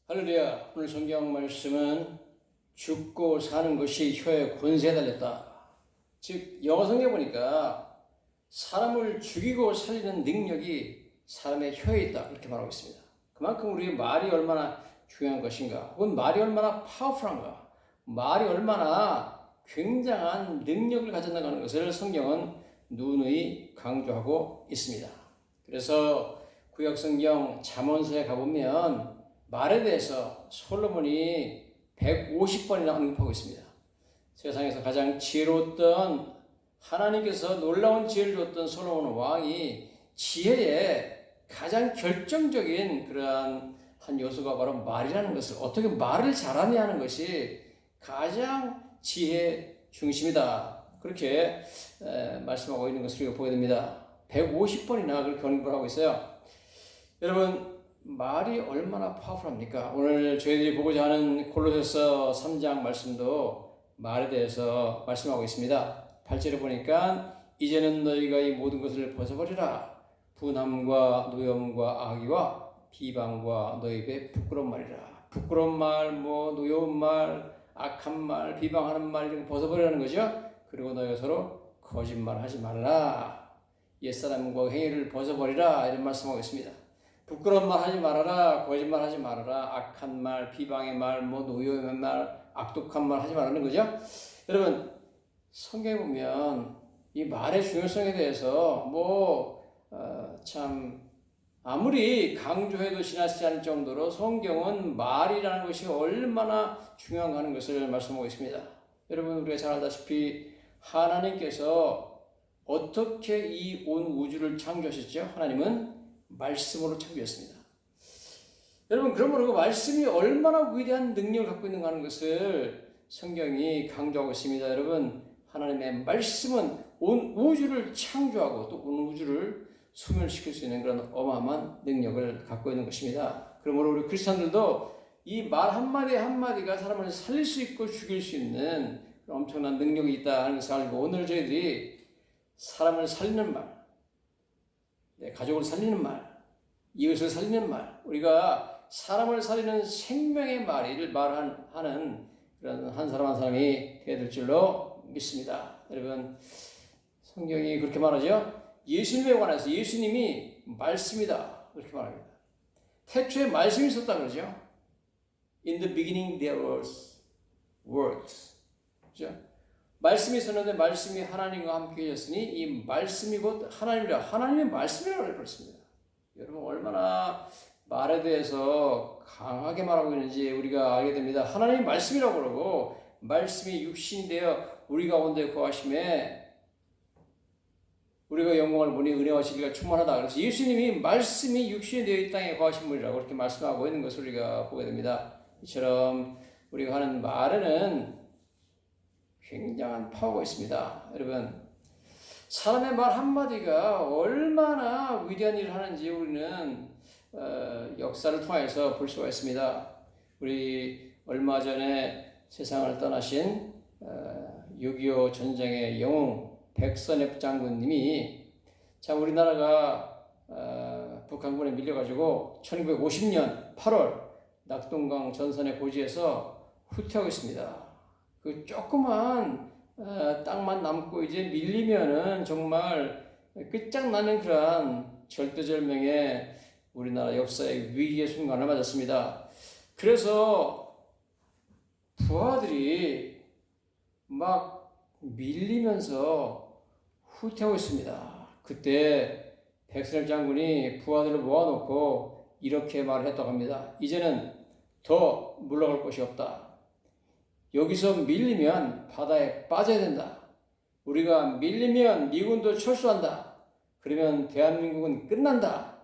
할렐루야. 오늘 성경 말씀은 죽고 사는 것이 혀의 권세에 달렸다. 즉 영어 성경에 보니까 사람을 죽이고 살리는 능력이 사람의 혀에 있다, 그렇게 말하고 있습니다. 그만큼 우리의 말이 얼마나 중요한 것인가, 혹은 말이 얼마나 파워풀한가, 말이 얼마나 굉장한 능력을 가졌는가 하는 것을 성경은 누누이 강조하고 있습니다. 그래서 구약성경 잠언서에 가보면 말에 대해서 솔로몬이 150번이나 언급하고 있습니다. 세상에서 가장 지혜로웠던, 하나님께서 놀라운 지혜를 줬던 솔로몬 왕이 지혜의 가장 결정적인 그러한 한 요소가 바로 말이라는 것을, 어떻게 말을 잘하냐 하는 것이 가장 지혜 중심이다, 그렇게 말씀하고 있는 것을 우리가 보게 됩니다. 150번이나 그렇게 언급을 하고 있어요. 여러분, 말이 얼마나 파워풀합니까? 오늘 저희들이 보고자 하는 골로새서 3장 말씀도 말에 대해서 말씀하고 있습니다. 8절에 보니까 이제는 너희가 이 모든 것을 벗어버리라. 분함과 노염과 악의와 비방과 너희 입에 부끄러운 말이라. 부끄러운 말, 노여운 말, 악한 말, 비방하는 말, 이런 거 벗어버리라는 거죠. 그리고 너희가 서로 거짓말하지 말라. 옛사람과 행위를 벗어버리라, 이런 말씀하고 있습니다. 부끄러운 말 하지 말아라, 거짓말 하지 말아라, 악한 말, 비방의 말, 노여운 말, 악독한 말 하지 말라는 거죠. 여러분, 성경에 보면 이 말의 중요성에 대해서 참 아무리 강조해도 지나치지 않을 정도로 성경은 말이라는 것이 얼마나 중요한가 하는 것을 말씀하고 있습니다. 여러분, 우리가 잘 알다시피 하나님께서 어떻게 이 온 우주를 창조하셨죠? 하나님은 말씀으로 창조했습니다. 여러분, 그러므로 그 말씀이 얼마나 위대한 능력을 갖고 있는가 하는 것을 성경이 강조하고 있습니다. 여러분, 하나님의 말씀은 온 우주를 창조하고 또 온 우주를 소멸시킬 수 있는 그런 어마어마한 능력을 갖고 있는 것입니다. 그러므로 우리 크리스찬들도 이 말 한마디 한마디가 사람을 살릴 수 있고 죽일 수 있는 엄청난 능력이 있다 하는 것을 알고, 오늘 저희들이 사람을 살리는 말, 가족을 살리는 말, 이웃을 살리는 말, 우리가 사람을 살리는 생명의 말하는 그런 한 사람 한 사람이 되어야 될 줄로 믿습니다. 여러분, 성경이 그렇게 말하죠. 예수님에 관해서 예수님이 말씀이다, 그렇게 말합니다. 태초에 말씀이 있었다 그러죠. In the beginning there was words. 그렇죠? 말씀이 있었는데 말씀이 하나님과 함께 계셨으니 이 말씀이 곧 하나님이라, 하나님의 말씀이라고 그랬습니다. 여러분, 얼마나 말에 대해서 강하게 말하고 있는지 우리가 알게 됩니다. 하나님이 말씀이라고 그러고, 말씀이 육신이 되어 우리 가운데 거하심에 우리가 영광을 보니 은혜와 진리가 충만하다. 그래서 예수님이 말씀이 육신이 되어 이 땅에 거하신 분이라고 그렇게 말씀하고 있는 것을 우리가 보게 됩니다. 이처럼 우리가 하는 말에는 굉장한 파워가 있습니다. 여러분, 사람의 말 한마디가 얼마나 위대한 일을 하는지 우리는 역사를 통해서 볼 수가 있습니다. 우리 얼마 전에 세상을 떠나신 6.25 전쟁의 영웅 백선엽 장군님이, 참 우리나라가 북한군에 밀려가지고 1950년 8월 낙동강 전선의 고지에서 후퇴하고 있습니다. 그 조그만 땅만 남고 이제 밀리면은 정말 끝장나는 그러한 절대절명의 우리나라 역사의 위기의 순간을 맞았습니다. 그래서 부하들이 막 밀리면서 후퇴하고 있습니다. 그때 백선엽 장군이 부하들을 모아놓고 이렇게 말을 했다고 합니다. 이제는 더 물러갈 곳이 없다. 여기서 밀리면 바다에 빠져야 된다. 우리가 밀리면 미군도 철수한다. 그러면 대한민국은 끝난다.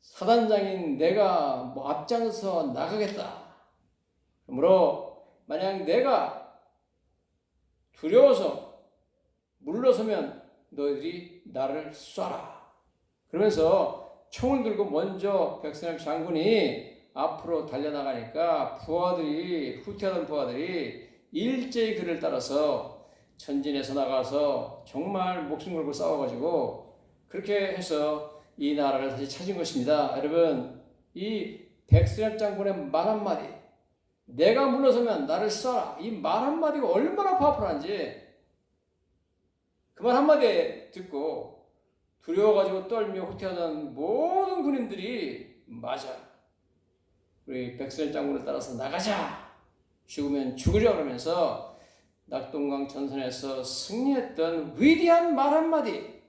사단장인 내가 앞장서 나가겠다. 그러므로 만약 내가 두려워서 물러서면 너희들이 나를 쏴라. 그러면서 총을 들고 먼저 백선엽 장군이 앞으로 달려나가니까 후퇴하던 부하들이 일제히 그를 따라서 전진해서 나가서 정말 목숨 걸고 싸워가지고 그렇게 해서 이 나라를 다시 찾은 것입니다. 여러분, 이 백스랩 장군의 말 한마디, 내가 물러서면 나를 쏴라. 이 말 한마디가 얼마나 파워풀한지 그 말 한마디 듣고 두려워가지고 떨며 후퇴하던 모든 군인들이 맞아. 우리 백스랩 장군을 따라서 나가자. 죽으면 죽으자 그러면서 낙동강 전선에서 승리했던 위대한 말 한마디.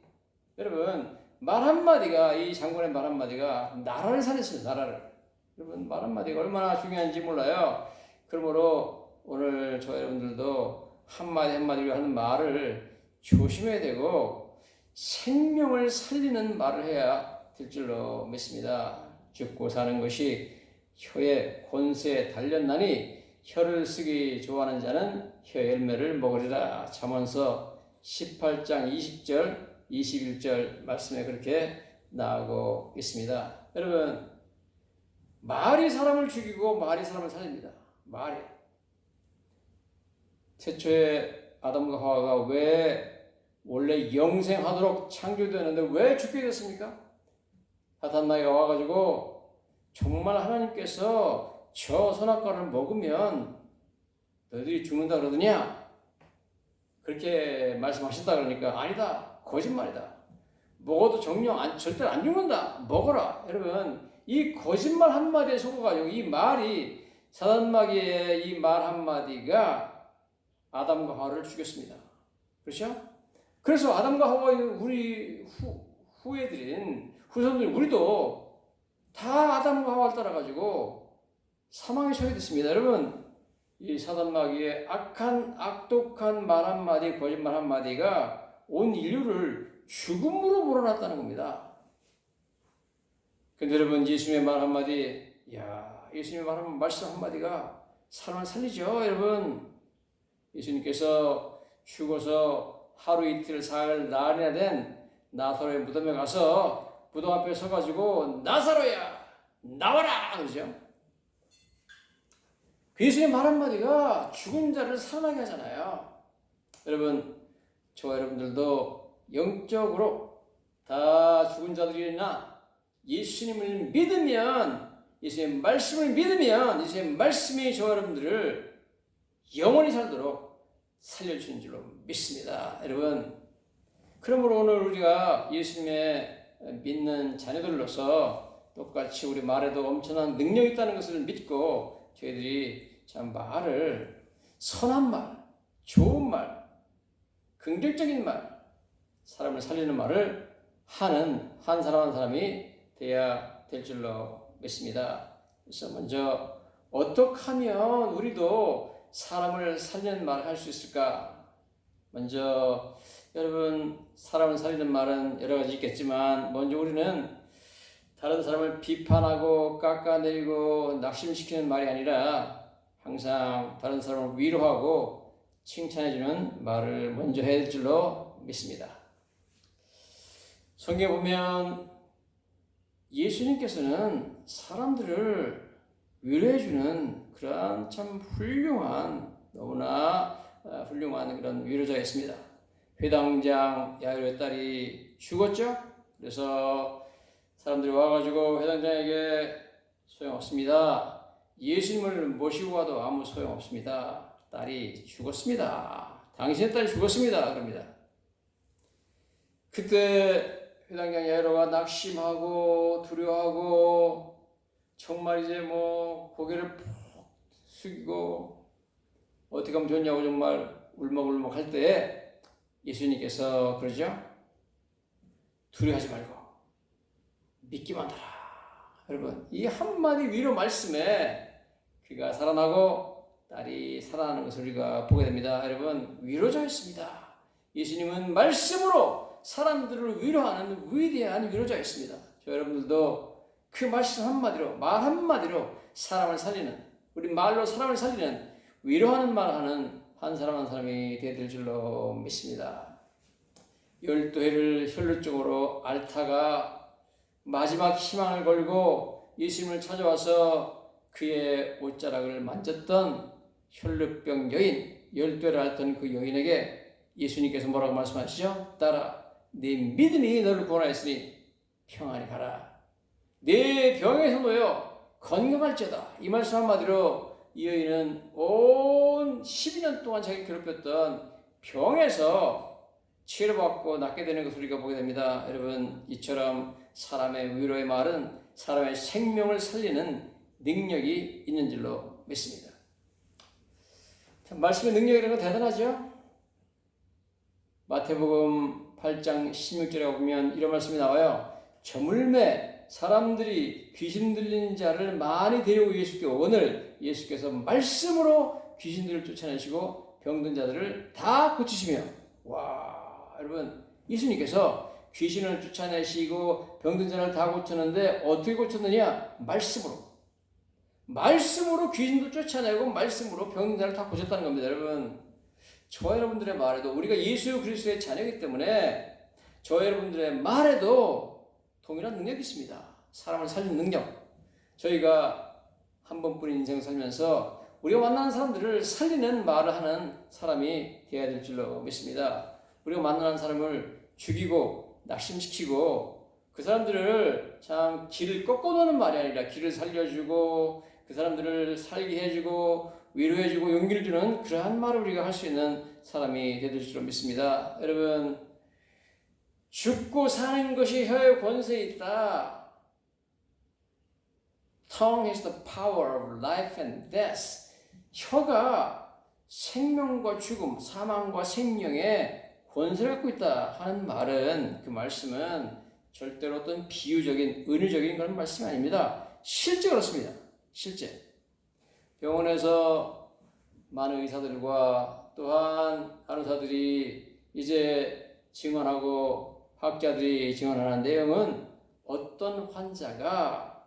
여러분, 말 한마디가, 이 장군의 말 한마디가 나라를 살렸습니다. 나라를. 여러분, 말 한마디가 얼마나 중요한지 몰라요. 그러므로 오늘 저 여러분들도 한마디 한마디로 하는 말을 조심해야 되고 생명을 살리는 말을 해야 될 줄로 믿습니다. 죽고 사는 것이 혀의 권세에 달렸나니 혀를 쓰기 좋아하는 자는 혀 열매를 먹으리라. 잠언서 18장 20절 21절 말씀에 그렇게 나오고 있습니다. 여러분, 말이 사람을 죽이고 말이 사람을 살립니다. 말이. 태초에 아담과 하와가 왜 원래 영생하도록 창조되었는데 왜 죽게 됐습니까? 사탄마귀가 와가지고 정말 하나님께서 저 선악과를 먹으면 너희들이 죽는다 그러더냐? 그렇게 말씀하셨다 그러니까 아니다. 거짓말이다. 먹어도 정령 절대 안 죽는다. 먹어라. 여러분, 이 거짓말 한마디에 속아가지고 이 말이 사단마귀의 이 말 한마디가 아담과 하와를 죽였습니다. 그렇죠? 그래서 아담과 하와의 우리 후예들인 후손들 우리도 다 아담과 하와를 따라가지고 사망에 처해 됐습니다. 여러분, 이 사단마귀의 악독한 말 한마디, 거짓말 한마디가 온 인류를 죽음으로 몰아놨다는 겁니다. 근데 여러분, 예수님의 말 한마디, 예수님의 말씀 한마디가 사람을 살리죠. 여러분, 예수님께서 죽어서 하루 이틀 사흘 날이나 된 나사로의 무덤에 가서 무덤 앞에 서가지고 나사로야 나와라 그러죠. 그 예수님의 말 한마디가 죽은 자를 살아나게 하잖아요. 여러분, 저와 여러분들도 영적으로 다 죽은 자들이나 예수님을 믿으면, 예수님의 말씀을 믿으면 예수님의 말씀이 저와 여러분들을 영원히 살도록 살려주는 줄로 믿습니다. 여러분, 그러므로 오늘 우리가 예수님의 믿는 자녀들로서 똑같이 우리 말에도 엄청난 능력이 있다는 것을 믿고 저희들이 참 말을, 선한 말, 좋은 말, 긍정적인 말, 사람을 살리는 말을 하는 한 사람 한 사람이 되어야 될 줄로 믿습니다. 그래서 먼저 어떻게 하면 우리도 사람을 살리는 말을 할 수 있을까? 먼저 여러분, 사람을 살리는 말은 여러 가지 있겠지만 먼저 우리는 다른 사람을 비판하고 깎아내리고 낙심시키는 말이 아니라 항상 다른 사람을 위로하고 칭찬해주는 말을 먼저 해야 될 줄로 믿습니다. 성경에 보면 예수님께서는 사람들을 위로해주는 그러한 참 훌륭한, 너무나 훌륭한 그런 위로자였습니다. 회당장 야이로의 딸이 죽었죠. 그래서 사람들이 와가지고 회당장에게 소용없습니다. 예수님을 모시고 와도 아무 소용없습니다. 딸이 죽었습니다. 당신의 딸이 죽었습니다. 그럽니다. 그때 회당장 야이로가 낙심하고 두려워하고 정말 이제 고개를 푹 숙이고 어떻게 하면 좋냐고 정말 울먹울먹 할 때에 예수님께서 그러죠. 두려워하지 말고 믿기만 하라. 여러분, 이 한마디 위로 말씀에 그가 살아나고 딸이 살아나는 것을 우리가 보게 됩니다. 여러분, 위로자였습니다. 예수님은 말씀으로 사람들을 위로하는 위대한 위로자였습니다. 저 여러분들도 그 말씀 한마디로, 말 한마디로 사람을 살리는, 우리 말로 사람을 살리는, 위로하는 말하는 한 사람 한 사람이 되어야 될 줄로 믿습니다. 12해를 혈루증으로 앓다가 마지막 희망을 걸고 예수님을 찾아와서 그의 옷자락을 만졌던 혈루병 여인, 12해를 앓던 그 여인에게 예수님께서 뭐라고 말씀하시죠? 딸아, 네 믿음이 너를 구원하였으니 평안히 가라. 네 병에서 놓여 건강할지어다. 이 말씀 한마디로 이 여인은 온 12년 동안 자기를 괴롭혔던 병에서 치료받고 낫게 되는 것을 우리가 보게 됩니다. 여러분, 이처럼 사람의 위로의 말은 사람의 생명을 살리는 능력이 있는 줄로 믿습니다. 참, 말씀의 능력이라는 건 대단하죠? 마태복음 8장 16절에 보면 이런 말씀이 나와요. 저물매 사람들이 귀신 들리는 자를 많이 데리고 예수께 오거늘 예수께서 말씀으로 귀신들을 쫓아내시고 병든 자들을 다 고치시며. 와, 여러분, 예수님께서 귀신을 쫓아내시고 병든 자를 다 고쳤는데 어떻게 고쳤느냐? 말씀으로 귀신도 쫓아내고 말씀으로 병든 자를 다 고쳤다는 겁니다. 여러분, 저와 여러분들의 말에도 우리가 예수 그리스도의 자녀이기 때문에 저와 여러분들의 말에도 동일한 능력이 있습니다. 사람을 살리는 능력. 저희가 한 번뿐인 인생을 살면서 우리가 만나는 사람들을 살리는 말을 하는 사람이 되어야 될 줄로 믿습니다. 우리가 만나는 사람을 죽이고 낙심시키고 그 사람들을 참 길을 꺾어놓는 말이 아니라 길을 살려주고 그 사람들을 살게 해주고 위로해주고 용기를 주는 그러한 말을 우리가 할 수 있는 사람이 되될 줄로 믿습니다. 여러분, 죽고 사는 것이 혀의 권세에 있다. Tongue has the power of life and death. 혀가 생명과 죽음, 사망과 생명의 권세를 갖고 있다 하는 말은, 그 말씀은 절대로 어떤 비유적인, 은유적인 그런 말씀이 아닙니다. 실제 그렇습니다. 실제. 병원에서 많은 의사들과 또한 간호사들이 이제 증언하고 학자들이 증언하는 내용은 어떤 환자가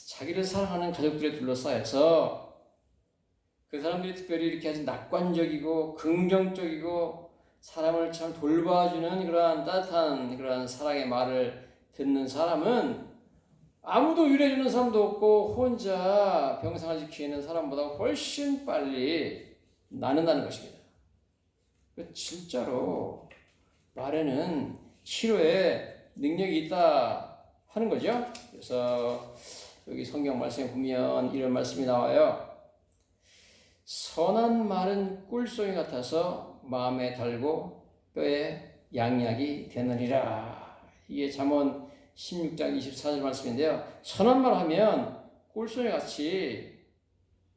자기를 사랑하는 가족들에 둘러싸여서 그 사람들이 특별히 이렇게 아주 낙관적이고 긍정적이고 사람을 참 돌봐주는 그러한 따뜻한 그러한 사랑의 말을 듣는 사람은 아무도 위로해주는 사람도 없고 혼자 병상을 지키는 사람보다 훨씬 빨리 낫는다는 것입니다. 진짜로 말에는 치료에 능력이 있다 하는 거죠. 그래서 여기 성경 말씀에 보면 이런 말씀이 나와요. 선한 말은 꿀송이 같아서 마음에 달고 뼈에 양약이 되느니라. 이게 잠언 16장 24절 말씀인데요. 선한 말 하면 꿀송이 같이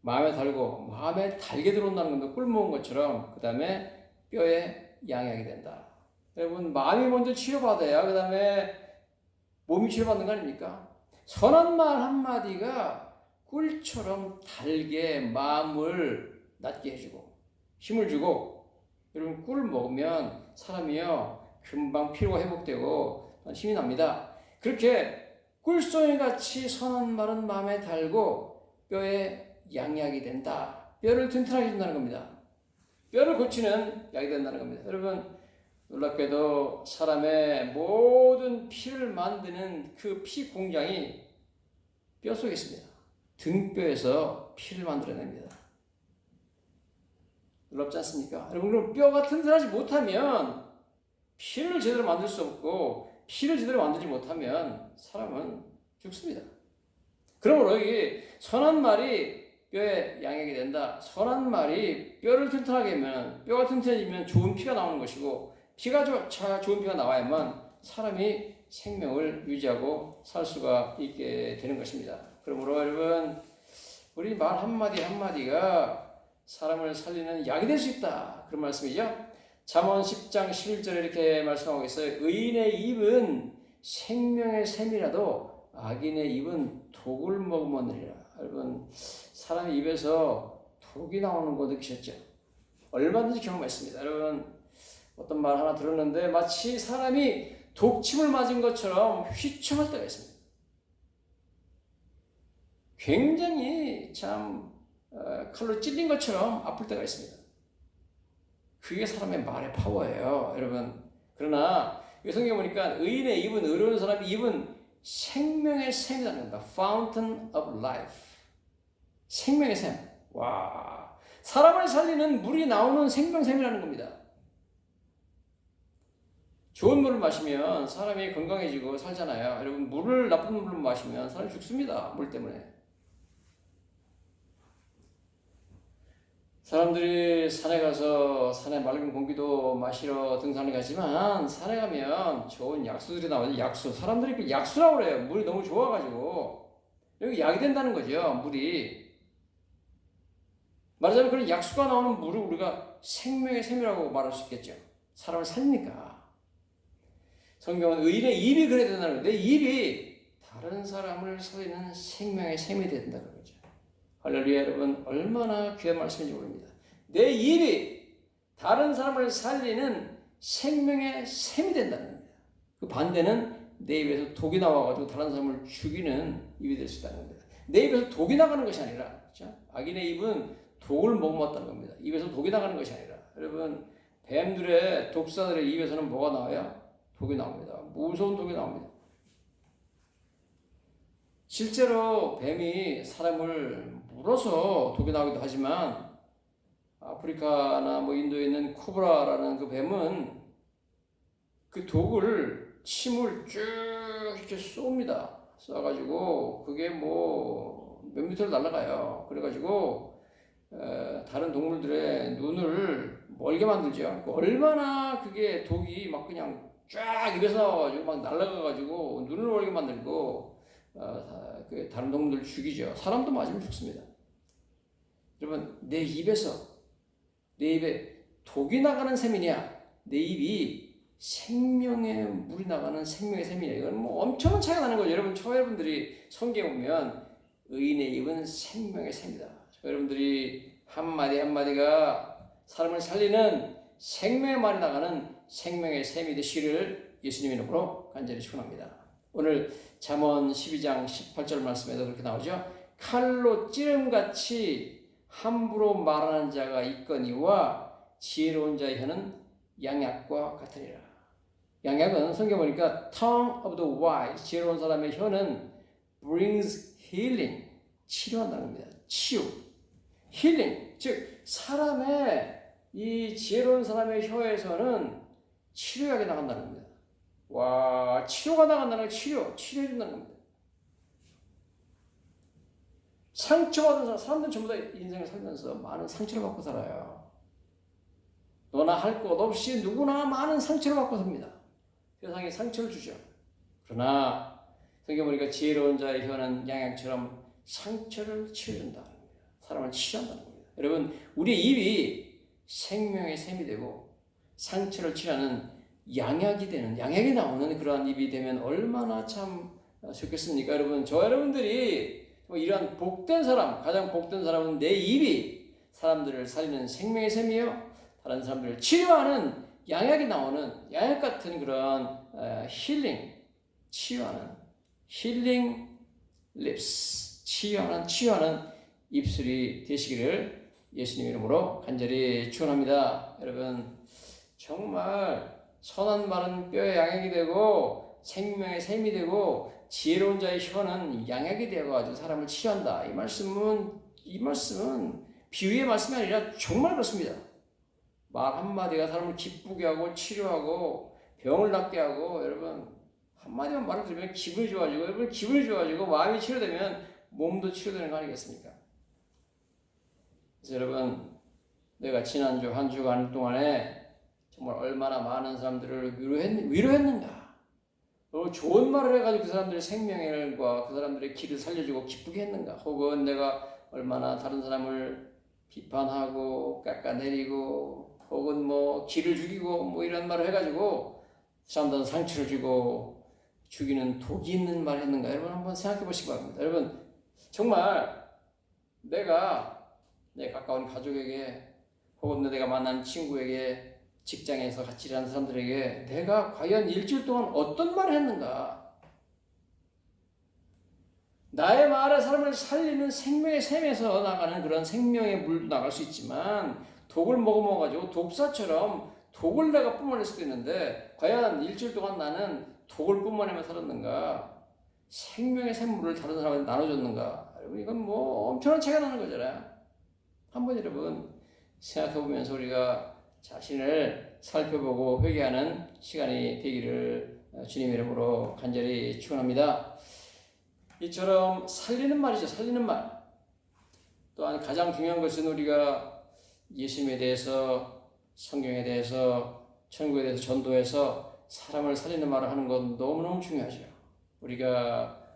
마음에 달고 마음에 달게 들어온다는 겁니다. 꿀 먹은 것처럼. 그 다음에 뼈에 양약이 된다. 여러분, 마음이 먼저 치료받아야 그 다음에 몸이 치료받는 거 아닙니까? 선한 말 한마디가 꿀처럼 달게 마음을 낫게 해주고 힘을 주고, 여러분, 꿀 먹으면 사람이요 금방 피로가 회복되고 힘이 납니다. 그렇게 꿀송이같이 선한 말은 마음에 달고 뼈에 양약이 된다. 뼈를 튼튼하게 해준다는 겁니다. 뼈를 고치는 약이 된다는 겁니다. 여러분, 놀랍게도 사람의 모든 피를 만드는 그 피 공장이 뼈 속에 있습니다. 등뼈에서 피를 만들어냅니다. 놀랍지 않습니까? 여러분, 그럼 뼈가 튼튼하지 못하면 피를 제대로 만들 수 없고, 피를 제대로 만들지 못하면 사람은 죽습니다. 그러므로 이 선한 말이 뼈에 양액이 된다. 선한 말이 뼈를 튼튼하게 하면, 뼈가 튼튼해지면 좋은 피가 나오는 것이고, 피가 좋은 피가 나와야만 사람이 생명을 유지하고 살 수가 있게 되는 것입니다. 그러므로 여러분, 우리 말 한마디 한마디가 사람을 살리는 약이 될 수 있다. 그런 말씀이죠. 잠언 10장 11절에 이렇게 말씀하고 있어요. 의인의 입은 생명의 샘이라도 악인의 입은 독을 머금으리라. 여러분, 사람의 입에서 독이 나오는 거 느끼셨죠? 얼마든지 경험했습니다. 여러분, 어떤 말 하나 들었는데 마치 사람이 독침을 맞은 것처럼 휘청할 때가 있습니다. 굉장히 참 칼로 찔린 것처럼 아플 때가 있습니다. 그게 사람의 말의 파워예요, 여러분. 그러나 이 성경 보니까 의인의 입은, 의로운 사람의 입은 생명의 샘이라는 겁니다. Fountain of life. 생명의 샘. 와, 사람을 살리는 물이 나오는 생명샘이라는 겁니다. 좋은 물을 마시면 사람이 건강해지고 살잖아요. 여러분, 물을 나쁜 물을 마시면 사람이 죽습니다. 물 때문에. 사람들이 산에 가서 산의 맑은 공기도 마시러 등산을 가지만 산에 가면 좋은 약수들이 나와요. 약수. 사람들이 그 약수라고 그래요. 물이 너무 좋아가지고. 여기 약이 된다는 거죠. 물이. 말하자면 그런 약수가 나오는 물을 우리가 생명의 샘이라고 말할 수 있겠죠. 사람을 살리니까. 성경은 의인의 입이 그래야 된다는 거예요. 내 입이 다른 사람을 살리는 생명의 샘이 된다는 거죠. 할렐루야. 여러분, 얼마나 귀한 말씀인지 모릅니다. 내 입이 다른 사람을 살리는 생명의 샘이 된다는 겁니다. 그 반대는 내 입에서 독이 나와가지고 다른 사람을 죽이는 입이 될 수 있다는 겁니다. 내 입에서 독이 나가는 것이 아니라, 그렇죠? 악인의 입은 독을 머금었다는 겁니다. 입에서 독이 나가는 것이 아니라. 여러분, 뱀들의 독사들의 입에서는 뭐가 나와요? 독이 나옵니다. 무서운 독이 나옵니다. 실제로 뱀이 사람을 물어서 독이 나오기도 하지만 아프리카나 뭐 인도에 있는 코브라라는 그 뱀은 그 독을 침을 쭉 이렇게 쏩니다. 쏴가지고 그게 뭐 몇 미터를 날아가요. 그래가지고 다른 동물들의 눈을 멀게 만들죠. 얼마나 그게 독이 막 그냥 쫙 입에서 나와가지고 막 날아가가지고 눈을 멀게 만들고 다른 동물들 죽이죠. 사람도 맞으면 죽습니다. 여러분, 내 입에 독이 나가는 셈이냐, 내 입이 생명의 물이 나가는 생명의 셈이냐, 이건 뭐 엄청난 차이가 나는 거죠. 여러분, 여러분들이 성경에 보면 의인의 입은 생명의 셈이다. 여러분들이 한마디 한마디가 사람을 살리는 생명의 말이 나가는 생명의 셈이 되시기를 예수님 이름으로 간절히 축원합니다. 오늘 잠언 12장 18절 말씀에도 그렇게 나오죠. 칼로 찌름같이 함부로 말하는 자가 있거니와 지혜로운 자의 혀는 양약과 같으니라. 양약은 성경 보니까 tongue of the wise, 지혜로운 사람의 혀는 brings healing, 치료한다는 겁니다. 치유, healing, 즉 사람의 이 지혜로운 사람의 혀에서는 치료약이 나간다는 겁니다. 와, 치료가 나간다는 거, 치료해준다는 겁니다. 상처받은 사람들은 전부 다 인생을 살면서 많은 상처를 받고 살아요. 너나 할 것 없이 누구나 많은 상처를 받고 삽니다. 세상에 상처를 주죠. 그러나 성경 보니까 지혜로운 자의 혀는 양약처럼 상처를 치료준다는 겁니다. 사람을 치료한다는 겁니다. 여러분, 우리 입이 생명의 샘이 되고 상처를 치료하는 양약이 되는, 양약이 나오는 그러한 입이 되면 얼마나 참 좋겠습니까? 여러분, 여러분들이 이러한 복된 사람, 가장 복된 사람은 내 입이 사람들을 살리는 생명의 샘이요, 다른 사람들을 치료하는 양약이 나오는 양약 같은 그런 힐링, 치유하는 힐링 립스, 치유하는 입술이 되시기를 예수님 이름으로 간절히 축원합니다. 여러분, 정말 선한 말은 뼈의 양약이 되고 생명의 샘이 되고 지혜로운 자의 혀는 양약이 되어가지고 사람을 치유한다. 이 말씀은 비유의 말씀이 아니라 정말 그렇습니다. 말 한마디가 사람을 기쁘게 하고 치료하고 병을 낫게 하고, 여러분 한마디만 말을 들으면 기분이 좋아지고, 여러분 기분이 좋아지고 마음이 치료되면 몸도 치료되는 거 아니겠습니까? 그래서 여러분, 내가 지난주 한 주간 동안에 정말 얼마나 많은 사람들을 위로했는가. 좋은 말을 해가지고 그 사람들의 생명과 그 사람들의 길을 살려주고 기쁘게 했는가. 혹은 내가 얼마나 다른 사람을 비판하고 깎아내리고 혹은 뭐 길을 죽이고 뭐 이런 말을 해가지고 사람들은 상처를 주고 죽이는 독이 있는 말을 했는가. 여러분 한번 생각해 보시기 바랍니다. 여러분, 정말 내가 내 가까운 가족에게 혹은 내가 만난 친구에게, 직장에서 같이 일하는 사람들에게 내가 과연 일주일 동안 어떤 말을 했는가. 나의 말에 사람을 살리는 생명의 샘에서 나가는 그런 생명의 물도 나갈 수 있지만, 독을 먹어가지고 독사처럼 독을 내가 뿜어낼 수도 있는데, 과연 일주일 동안 나는 독을 뿜어내며 살았는가, 생명의 샘물을 다른 사람한테 나눠줬는가. 여러분, 이건 뭐 엄청난 차이가 나는 거잖아요. 한번 여러분 생각해보면서 우리가 자신을 살펴보고 회개하는 시간이 되기를 주님 이름으로 간절히 축원합니다. 이처럼 살리는 말이죠. 살리는 말. 또한 가장 중요한 것은 우리가 예수님에 대해서, 성경에 대해서, 천국에 대해서 전도해서 사람을 살리는 말을 하는 건 너무너무 중요하죠.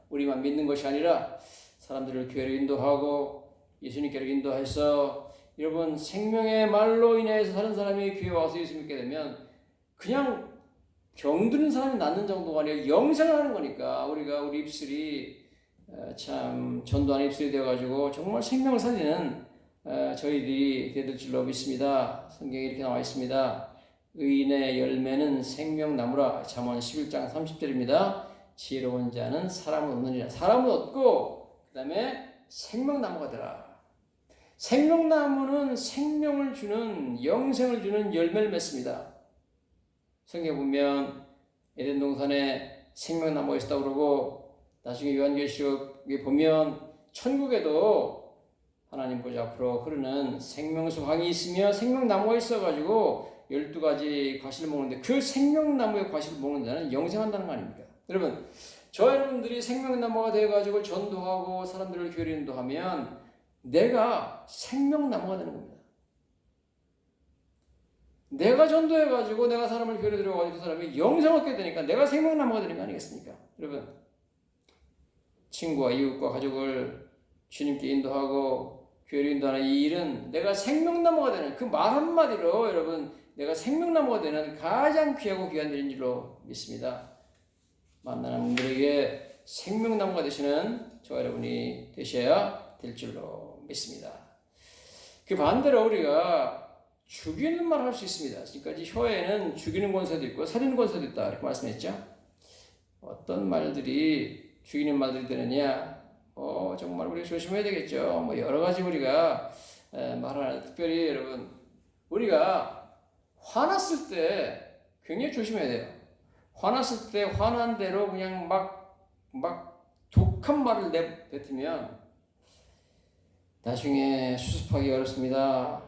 우리만 믿는 것이 아니라 사람들을 교회로 인도하고 예수님께로 인도해서, 여러분, 생명의 말로 인해서 다른 사람이 교회에 와서 예수 믿게 되면 그냥 병드는 사람이 낫는 정도가 아니라 영생을 하는 거니까, 우리 입술이 참 전도하는 입술이 되어가지고 정말 생명을 살리는 저희들이 되될 줄로 믿습니다. 성경에 이렇게 나와 있습니다. 의인의 열매는 생명나무라. 잠언 11장 30절입니다. 지혜로운 자는 사람을 얻느니라. 사람을 얻고 그 다음에 생명나무가 되라. 생명나무는 생명을 주는, 영생을 주는 열매를 맺습니다. 성경에 보면 에덴 동산에 생명나무가 있었다고 그러고, 나중에 요한계시록에 보면 천국에도 하나님 보좌 앞으로 흐르는 생명수 강이 있으며 생명나무가 있어가지고 12가지 과실을 먹는데, 그 생명나무의 과실을 먹는 자는 영생한다는 거 아닙니까? 여러분, 여러분들이 생명나무가 되어가지고 전도하고 사람들을 교회로 인도하면 내가 생명나무가 되는 겁니다. 내가 전도해가지고 내가 사람을 교회로 들어가지고 그 사람이 영생을 얻게 되니까 내가 생명나무가 되는 거 아니겠습니까? 여러분, 친구와 이웃과 가족을 주님께 인도하고 교회로 인도하는 이 일은 내가 생명나무가 되는, 그 말 한마디로 여러분, 내가 생명나무가 되는 가장 귀하고 귀한 일인 줄로 믿습니다. 만나는 분들에게 생명나무가 되시는 저와 여러분이 되셔야 될 줄로 믿습니다. 그 반대로 우리가 죽이는 말을 할 수 있습니다. 지금까지 혀에는 죽이는 권세도 있고 살리는 권세도 있다 이렇게 말씀했죠. 어떤 말들이 죽이는 말들이 되느냐? 정말 우리 조심해야 되겠죠. 여러 가지 우리가 말하는, 특별히 여러분, 우리가 화났을 때 굉장히 조심해야 돼요. 화났을 때 화난 대로 그냥 막 독한 말을 내뱉으면 나중에 수습하기 어렵습니다.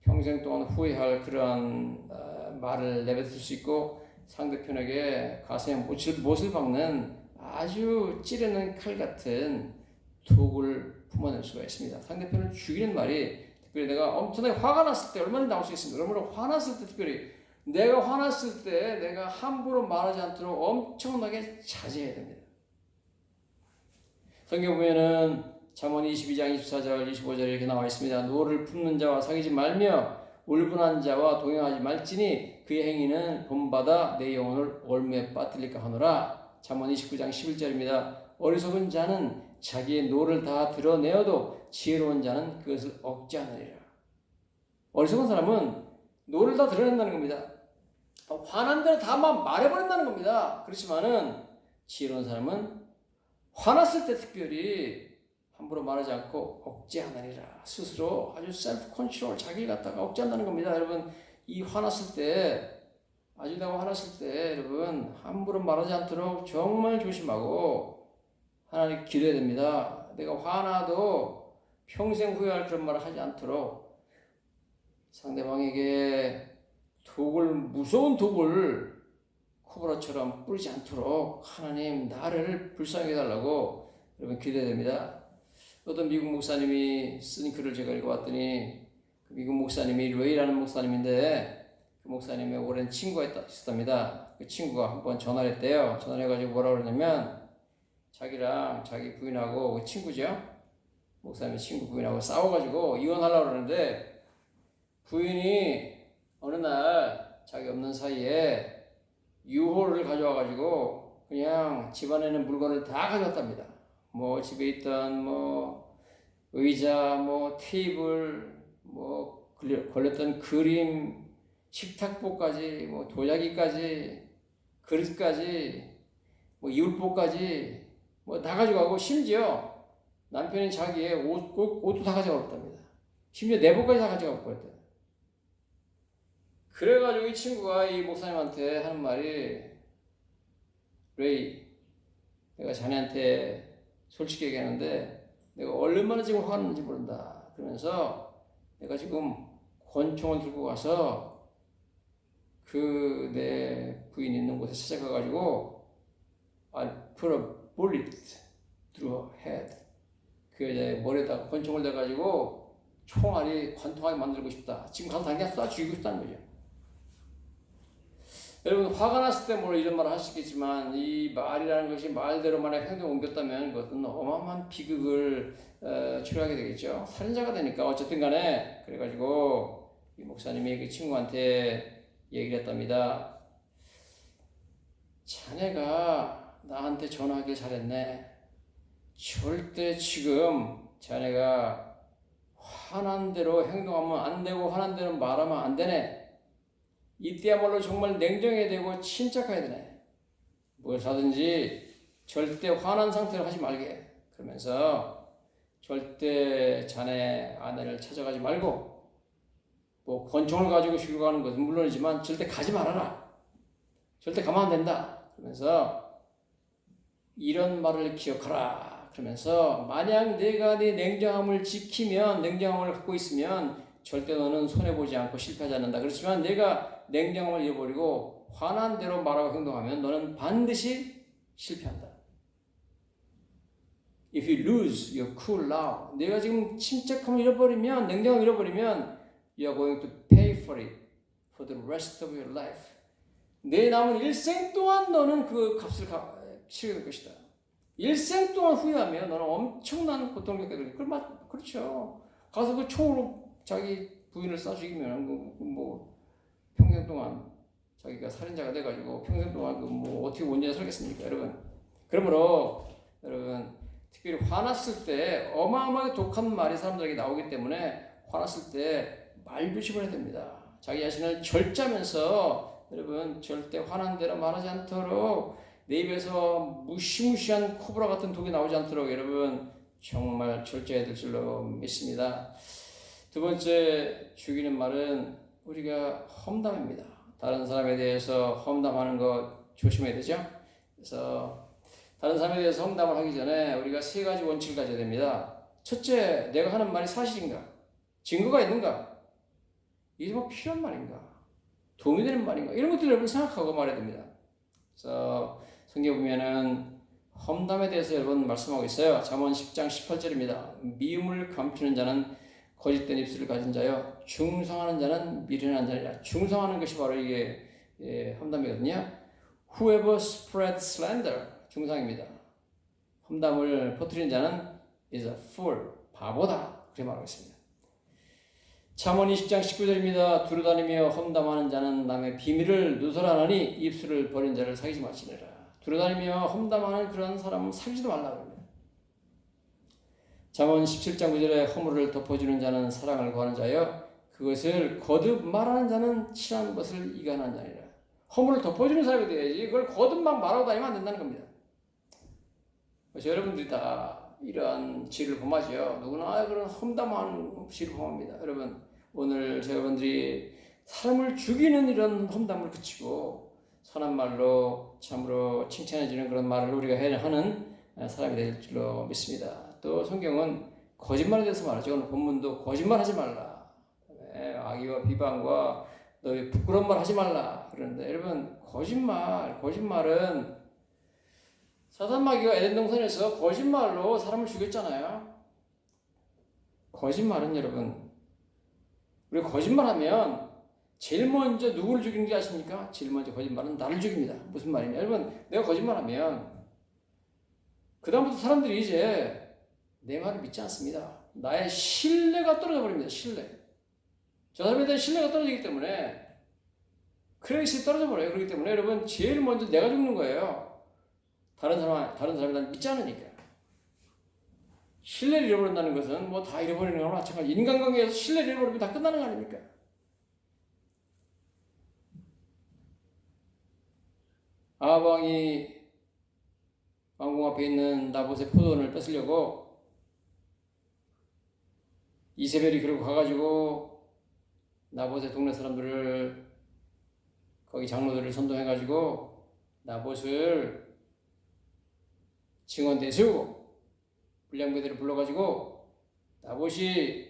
평생 동안 후회할 그러한 말을 내뱉을 수 있고, 상대편에게 가슴에 못을 박는 아주 찌르는 칼 같은 독을 품어낼 수가 있습니다. 상대편을 죽이는 말이, 특별히 내가 엄청나게 화가 났을 때 얼마나 나올 수 있습니다. 여러분, 화났을 때, 특별히 내가 화났을 때 내가 함부로 말하지 않도록 엄청나게 자제해야 됩니다. 성경 보면은 잠언 22장 24절 25절에 이렇게 나와 있습니다. 노를 품는 자와 사귀지 말며 울분한 자와 동행하지 말지니 그의 행위는 본받아 내 영혼을 올무에 빠뜨릴까 하노라. 잠언 29장 11절입니다. 어리석은 자는 자기의 노를 다 드러내어도 지혜로운 자는 그것을 억제하느니라. 어리석은 사람은 노를 다 드러낸다는 겁니다. 화난 대로 다 말해버린다는 겁니다. 그렇지만은 지혜로운 사람은 화났을 때 특별히 함부로 말하지 않고 억제하느니라. 스스로 아주 셀프 컨트롤, 자기를 갖다가 억제한다는 겁니다. 여러분, 이 화났을 때, 아주 내가 화났을 때 여러분 함부로 말하지 않도록 정말 조심하고 하나님 기도해야 됩니다. 내가 화나도 평생 후회할 그런 말을 하지 않도록 상대방에게 무서운 독을 코브라처럼 뿌리지 않도록 하나님 나를 불쌍히 해달라고 여러분 기도해야 됩니다. 어떤 미국 목사님이 쓴 글을 제가 읽어봤더니, 그 미국 목사님이 레이라는 목사님인데 그 목사님의 오랜 친구가 있었답니다. 그 친구가 한번 전화를 했대요. 전화를 해가지고 뭐라고 그러냐면, 자기랑 자기 부인하고, 그 친구죠, 목사님의 친구 부인하고 싸워가지고 이혼하려고 그러는데, 부인이 어느 날 자기 없는 사이에 유호를 가져와가지고 그냥 집안에 있는 물건을 다 가져왔답니다. 집에 있던 의자, 테이블, 걸렸던 그림, 식탁보까지, 도자기까지, 그릇까지, 이불보까지, 다 가져가고, 심지어 남편이 자기의 옷도 다 가져갔답니다. 심지어 내복까지 다 가져가고 그랬대요. 그래가지고 이 친구가 이 목사님한테 하는 말이, 레이, 내가 자네한테 솔직히 얘기하는데 내가 얼마나 지금 화났는지 모른다. 그러면서 내가 지금 권총을 들고 가서 그 내 부인 있는 곳에 찾아가가지고 I put a bullet through her head. 그 여자의 머리에다가 권총을 대가지고 총알이 관통하게 만들고 싶다. 지금 가서 당장 쏴 죽이고 싶다는 거죠. 여러분 화가 났을 때 뭐 이런 말을 할 수 있겠지만 이 말이라는 것이 말대로 만약 행동을 옮겼다면 그것은 어마어마한 비극을 초래하게 되겠죠. 살인자가 되니까 어쨌든 간에 그래가지고 이 목사님이 그 친구한테 얘기를 했답니다. 자네가 나한테 전화하길 잘했네. 절대 지금 자네가 화난 대로 행동하면 안 되고 화난 대로 말하면 안 되네. 이때야말로 정말 냉정해야 되고 침착해야 되네. 뭘 사든지 절대 화난 상태로 하지 말게. 그러면서 절대 자네 아내를 찾아가지 말고 뭐 권총을 가지고 죽이고 가는 것은 물론이지만 절대 가지 말아라. 절대 가면 안 된다. 그러면서 이런 말을 기억하라. 그러면서 만약 내가 네 냉정함을 지키면 냉정함을 갖고 있으면 절대 너는 손해보지 않고 실패하지 않는다. 그렇지만 내가 냉정함을 잃어버리고 화난 대로 말하고 행동하면 너는 반드시 실패한다. If you lose your cool now, 내가 지금 침착함을 잃어버리면 냉정함을 잃어버리면 you are going to pay for it for the rest of your life. 내 남은 일생 동안 너는 그 값을 치르게 될 것이다. 일생 동안 후회하면 너는 엄청난 고통을 겪게 될 거다. 그렇죠. 가서 그 총으로 자기 부인을 쏴 죽이면 뭐 평생 동안 자기가 살인자가 돼가지고 평생 동안 뭐 어떻게 온전히 살겠습니까, 여러분? 그러므로 여러분 특별히 화났을 때 어마어마하게 독한 말이 사람들에게 나오기 때문에 화났을 때 말 조심을 해야 됩니다. 자기 자신을 절제하면서 여러분 절대 화난 대로 말하지 않도록 내 입에서 무시무시한 코브라 같은 독이 나오지 않도록 여러분 정말 절제해야 될 줄로 믿습니다. 두 번째 죽이는 말은 우리가 험담입니다. 다른 사람에 대해서 험담하는 것 조심해야 되죠. 그래서 다른 사람에 대해서 험담을 하기 전에 우리가 세 가지 원칙을 가져야 됩니다. 첫째, 내가 하는 말이 사실인가? 증거가 있는가? 이게 뭐 필요한 말인가? 도움이 되는 말인가? 이런 것들을 여러분 생각하고 말해야 됩니다. 그래서 성경에 보면은 험담에 대해서 여러분 말씀하고 있어요. 잠언 10장 18절입니다. 미움을 감추는 자는 거짓된 입술을 가진 자여 중성하는 자는 미련한 자니라. 중성하는 것이 바로 이게 험담이거든요. Whoever spreads slander, 중상입니다. 험담을 퍼뜨리는 자는 is a fool, 바보다. 그렇게 말하고 있습니다. 잠언 20장 19절입니다. 두루다니며 험담하는 자는 남의 비밀을 누설하나니 입술을 버린 자를 사귀지 마시니라. 두루다니며 험담하는 그런 사람은 사귀지도 말라 그럽니다. 잠언 17장 9절에 허물을 덮어주는 자는 사랑을 구하는 자여 그것을 거듭 말하는 자는 친한 것을 이간하는 자니라. 허물을 덮어주는 사람이 돼야지 그걸 거듭만 말하고 다니면 안 된다는 겁니다. 그래서 여러분들이 다 이러한 지혜를 범하죠. 누구나 그런 험담하는 지혜를 범합니다. 여러분 오늘 여러분들이 사람을 죽이는 이런 험담을 그치고 선한 말로 참으로 칭찬해주는 그런 말을 우리가 하는 사람이 될 줄로 믿습니다. 또 성경은 거짓말에 대해서 말하죠. 오늘 본문도 거짓말하지 말라. 악의와 비방과 너희 부끄러운 말 하지 말라. 그런데 여러분 거짓말은 사단 마귀가 에덴 동산에서 거짓말로 사람을 죽였잖아요. 거짓말은 여러분 우리 거짓말하면 제일 먼저 누구를 죽이는 게 아십니까? 제일 먼저 거짓말은 나를 죽입니다. 무슨 말이냐? 여러분 내가 거짓말하면 그 다음부터 사람들이 이제 내 말을 믿지 않습니다. 나의 신뢰가 떨어져 버립니다. 신뢰. 저 사람에 대한 신뢰가 떨어지기 때문에 크레딧이 떨어져 버려요. 그렇기 때문에 여러분 제일 먼저 내가 죽는 거예요. 다른 사람이 난 믿지 않으니까. 신뢰를 잃어버린다는 것은 뭐 다 잃어버리는 거나 마찬가지. 인간관계에서 신뢰를 잃어버리면 다 끝나는 거 아닙니까? 아합 왕이 왕궁 앞에 있는 나봇의 포도원을 뺏으려고 이세벨이 그러고 가가지고 나봇의 동네 사람들을 거기 장로들을 선동해가지고 나봇을 증언대에 세우고 불량배들을 불러가지고 나봇이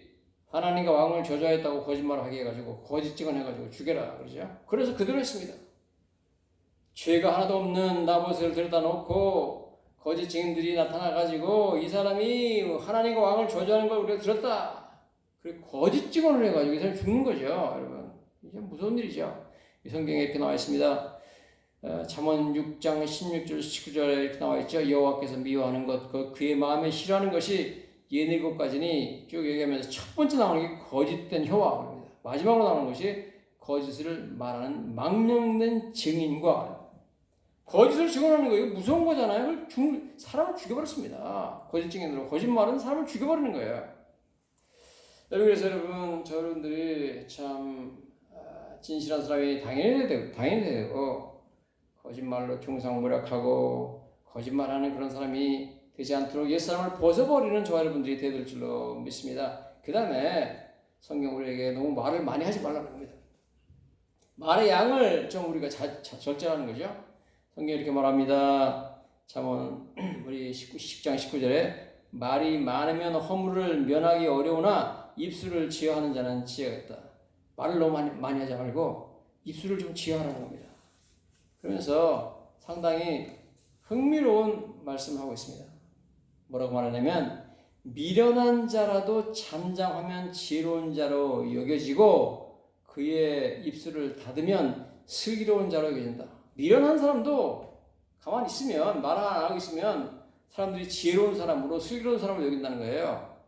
하나님과 왕을 저주하였다고 거짓말을 하게 해가지고 거짓 증언해가지고 죽여라 그러죠. 그래서 그대로 했습니다. 죄가 하나도 없는 나봇을 들여다 놓고 거짓 증인들이 나타나가지고 이 사람이 하나님과 왕을 저주하는 걸 우리가 들었다. 그리고 거짓 증언을 해가지고 이 사람이 죽는 거죠, 여러분. 이게 무서운 일이죠. 이 성경에 이렇게 나와 있습니다. 잠언 6장 16절 19절에 이렇게 나와 있죠. 여호와께서 미워하는 것, 그의 마음에 싫어하는 것이 67가지니 쭉 얘기하면서 첫 번째 나오는 게 거짓된 혀와입니다. 마지막으로 나오는 것이 거짓을 말하는 망령된 증인과 거짓을 증언하는 거, 이거 무서운 거잖아요. 사람을 죽여버렸습니다. 거짓 증인으로. 거짓말은 사람을 죽여버리는 거예요. 그래서 여러분, 여러분들이 참 진실한 사람이 당연히 되고 거짓말로 충성무력하고 거짓말하는 그런 사람이 되지 않도록 옛사람을 벗어버리는 저와 여러분들이 되될 줄로 믿습니다. 그 다음에 성경 우리에게 너무 말을 많이 하지 말라고 합니다. 말의 양을 좀 우리가 절제하는 거죠. 성경이 이렇게 말합니다. 잠언 우리 10장 19절에 말이 많으면 허물을 면하기 어려우나 입술을 지어하는 자는 지혜가 있다. 말을 너무 많이 하지 말고 입술을 좀 지어하라는 겁니다. 그러면서 상당히 흥미로운 말씀을 하고 있습니다. 뭐라고 말하냐면 미련한 자라도 잠잠하면 지혜로운 자로 여겨지고 그의 입술을 닫으면 슬기로운 자로 여겨진다. 미련한 사람도 가만히 있으면 말 안 하고 있으면 사람들이 지혜로운 사람으로 슬기로운 사람으로 여긴다는 거예요.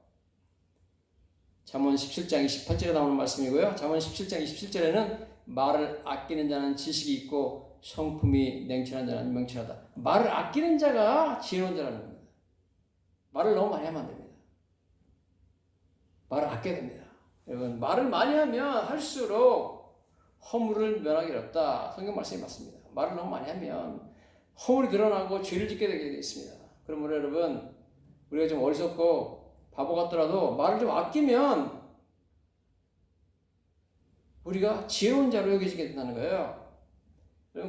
잠언 17장 28절에 나오는 말씀이고요. 잠언 17장 27절에는 말을 아끼는 자는 지식이 있고 성품이 냉철한 자는 명철하다. 말을 아끼는 자가 지혜로운 자라는 겁니다. 말을 너무 많이 하면 안 됩니다. 말을 아껴야 됩니다. 여러분, 말을 많이 하면 할수록 허물을 면하기 어렵다. 성경 말씀이 맞습니다. 말을 너무 많이 하면 허물이 드러나고 죄를 짓게 되게 있습니다. 그러므로 여러분, 우리가 좀 어리석고 바보 같더라도 말을 좀 아끼면 우리가 지혜로운 자로 여겨지게 된다는 거예요.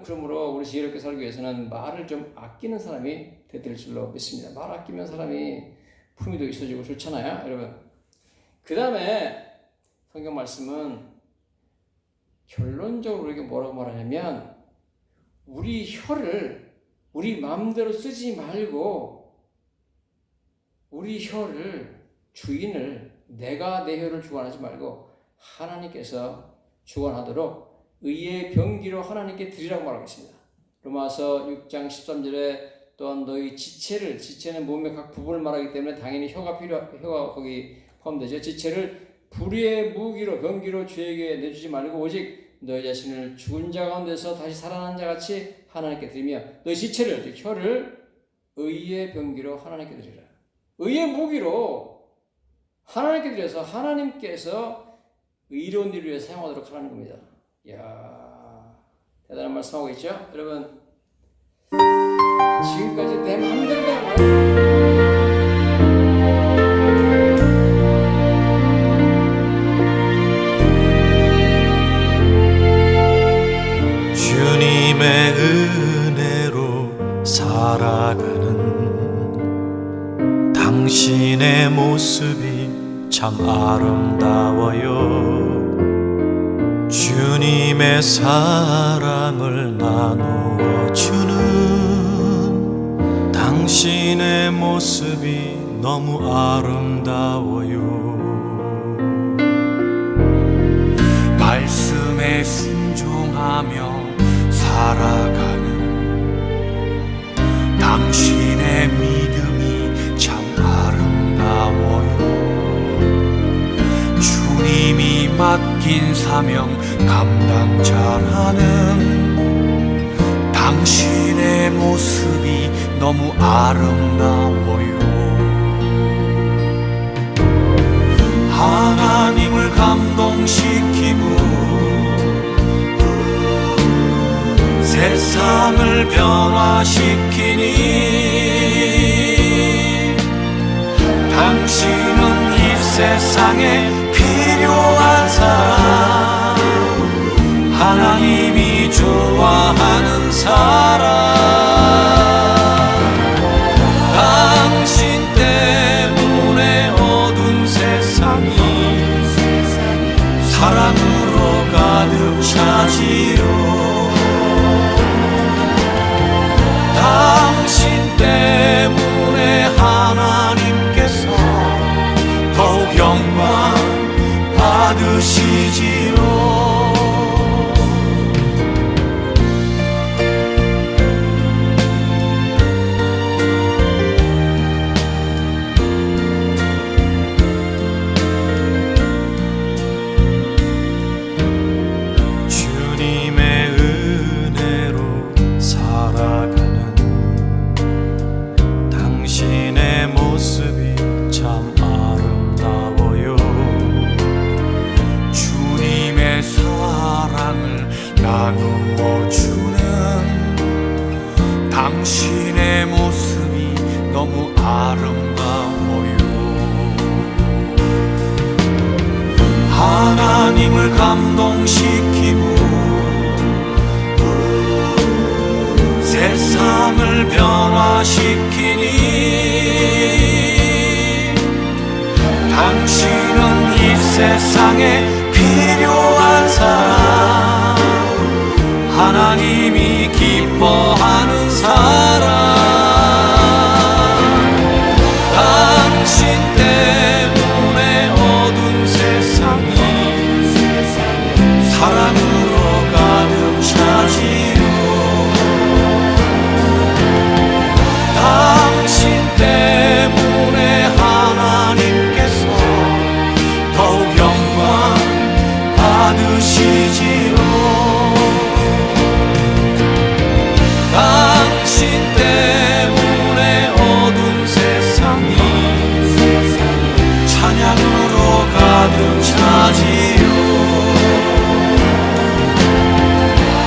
그러므로 우리 지혜롭게 살기 위해서는 말을 좀 아끼는 사람이 되될 줄로 믿습니다. 말 아끼면 사람이 품위도 있어지고 좋잖아요, 여러분. 그 다음에 성경 말씀은 결론적으로 우리에게 뭐라고 말하냐면 우리 혀를 우리 마음대로 쓰지 말고 우리 혀를 주인을 내가 내 혀를 주관하지 말고 하나님께서 주관하도록 의의 병기로 하나님께 드리라고 말하고 있습니다. 로마서 6장 13절에 또한 너희 지체는 몸의 각 부분을 말하기 때문에 당연히 혀가 거기 포함되죠. 지체를 불의의 무기로 병기로 주에게 내주지 말고 오직 너희 자신을 죽은 자 가운데서 다시 살아난 자 같이 하나님께 드리며 너희 지체를 혀를 의의 병기로 하나님께 드리라. 의의 무기로 하나님께 드려서 하나님께서 의로운 일을 위해서 사용하도록 하라는 겁니다. 이야, 대단한 말씀하고 있죠? 여러분, 지금까지 내 마음대로 주님의 은혜로 살아가는 당신의 모습이 참 아름다워요. 주님의 사랑을 나누어 주는 당신의 모습이 너무 아름다워요. 말씀에 순종하며 살아가는 당신의 믿음이 참 아름다워요. 주님이 맡긴 사명 감당자라는 당신의 모습이 너무 아름다워요. 하나님을 감동시키고 세상을 변화시키니 당신은 이 세상에 필요한 사람, 하나님이 좋아하는 사람, 당신 때문에 어두운 세상이 차지요. 당신 때문에 하나님께서 더욱 영광 받으시지요. 주님의 은혜로 살아가는 당신의 모습이 참 아름다워요. 주님의 사랑을 나누어 주는 당신의 모습이 너무 아름다워요. 하나님을 감동시키고 세상을 변화시키니 당신은 이 세상에 필요한 사람, 하나님이 기뻐하는 사람. 당신 때문에 어두운 세상이 사랑으로 가득 차지요. 당신 때문에 하나님께서 더욱 영광 받으시지요. 당신 때문에 어두운 세상이 찬양으로 가득 차지요.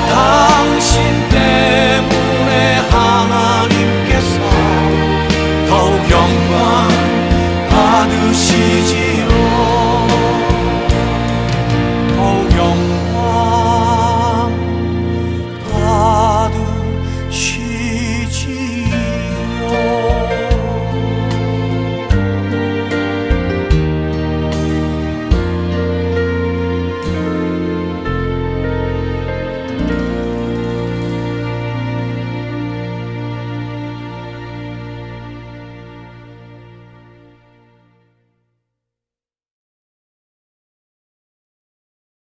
당신